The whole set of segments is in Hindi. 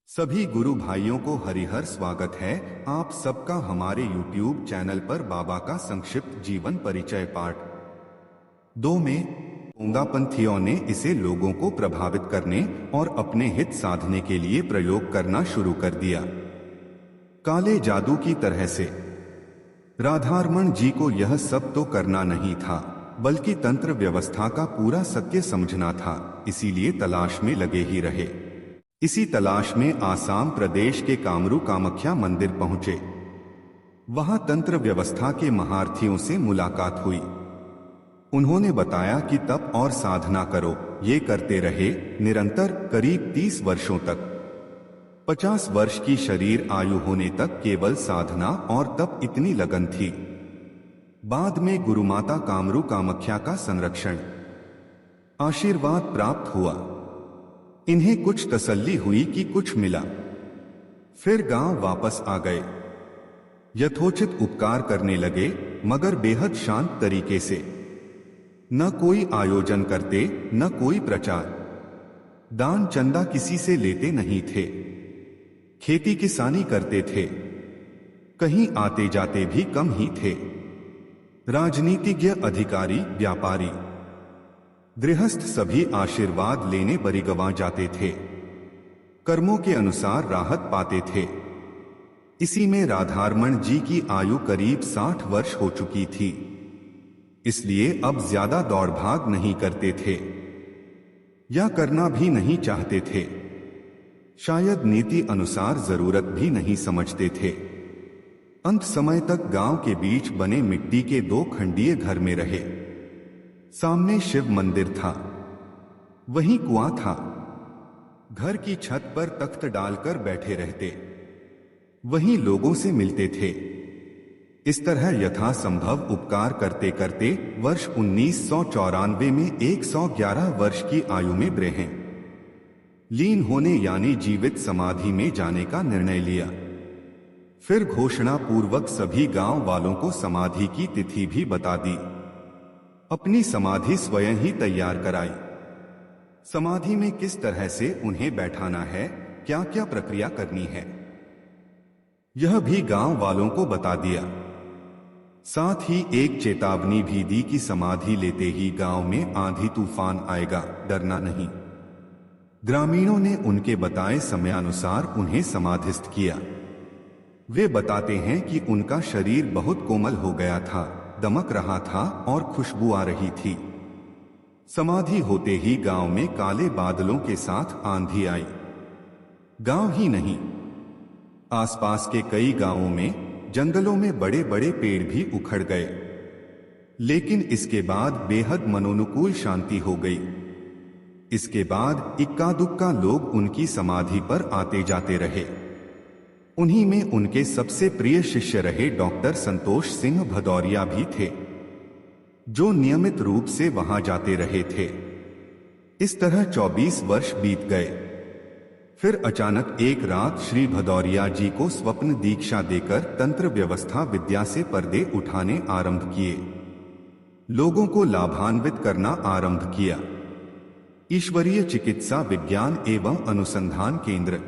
सभी गुरु भाइयों को हरिहर स्वागत है आप सबका हमारे YouTube चैनल पर। बाबा का संक्षिप्त जीवन परिचय पार्ट 2 में ओंगापंथियों ने इसे लोगों को प्रभावित करने और अपने हित साधने के लिए प्रयोग करना शुरू कर दिया, काले जादू की तरह से। राधारमण जी को यह सब तो करना नहीं था, बल्कि तंत्र व्यवस्था का पूरा सत्य समझना था, इसीलिए तलाश में लगे ही रहे। इसी तलाश में आसाम प्रदेश के कामरू कामाख्या मंदिर पहुंचे। वहां तंत्र व्यवस्था के महारथियों से मुलाकात हुई। उन्होंने बताया कि तप और साधना करो। ये करते रहे निरंतर करीब 30 वर्षों तक। 50 वर्ष की शरीर आयु होने तक केवल साधना और तप इतनी लगन थी। बाद में गुरुमाता कामरू कामाख्या का संरक्षण आशीर्वाद प्राप्त हुआ। इन्हें कुछ तसल्ली हुई कि कुछ मिला। फिर गांव वापस आ गए। यथोचित उपकार करने लगे, मगर बेहद शांत तरीके से। न कोई आयोजन करते, न कोई प्रचार, दान चंदा किसी से लेते नहीं थे। खेती किसानी करते थे। कहीं आते जाते भी कम ही थे। राजनीतिज्ञ, अधिकारी, व्यापारी, गृहस्थ सभी आशीर्वाद लेने बरिगवां जाते थे। कर्मों के अनुसार राहत पाते थे। इसी में राधारमण जी की आयु करीब 60 वर्ष हो चुकी थी, इसलिए अब ज्यादा दौड़ भाग नहीं करते थे या करना भी नहीं चाहते थे। शायद नीति अनुसार जरूरत भी नहीं समझते थे। अंत समय तक गांव के बीच बने मिट्टी के 2 खंडीय घर में रहे। सामने शिव मंदिर था, वहीं कुआं था। घर की छत पर तख्त डालकर बैठे रहते, वहीं लोगों से मिलते थे। इस तरह यथासंभव उपकार करते करते वर्ष 1994 में 111 वर्ष की आयु में ब्रह्म लीन होने यानी जीवित समाधि में जाने का निर्णय लिया। फिर घोषणा पूर्वक सभी गांव वालों को समाधि की तिथि भी बता दी। अपनी समाधि स्वयं ही तैयार कराई। समाधि में किस तरह से उन्हें बैठाना है, क्या क्या प्रक्रिया करनी है, यह भी गांव वालों को बता दिया। साथ ही एक चेतावनी भी दी कि समाधि लेते ही गांव में आंधी तूफान आएगा, डरना नहीं। ग्रामीणों ने उनके बताए समयानुसार उन्हें समाधिस्थ किया। वे बताते हैं कि उनका शरीर बहुत कोमल हो गया था, दमक रहा था और खुशबू आ रही थी। समाधि होते ही गांव में काले बादलों के साथ आंधी आई। गांव ही नहीं, आसपास के कई गांवों में, जंगलों में बड़े बड़े पेड़ भी उखड़ गए। लेकिन इसके बाद बेहद मनोनुकूल शांति हो गई। इसके बाद इक्का दुक्का लोग उनकी समाधि पर आते जाते रहे। उन्हीं में उनके सबसे प्रिय शिष्य रहे डॉक्टर संतोष सिंह भदौरिया भी थे, जो नियमित रूप से वहां जाते रहे थे। इस तरह 24 वर्ष बीत गए। फिर अचानक एक रात श्री भदौरिया जी को स्वप्न दीक्षा देकर तंत्र व्यवस्था विद्या से पर्दे उठाने आरंभ किए, लोगों को लाभान्वित करना आरंभ किया। ईश्वरीय चिकित्सा विज्ञान एवं अनुसंधान केंद्र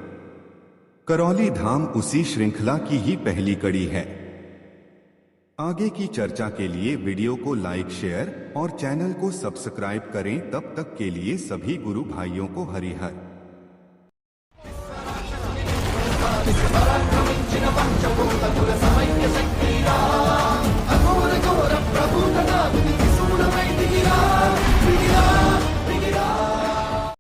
करौली धाम उसी श्रृंखला की ही पहली कड़ी है। आगे की चर्चा के लिए वीडियो को लाइक, शेयर और चैनल को सब्सक्राइब करें। तब तक के लिए सभी गुरु भाइयों को हरिहर।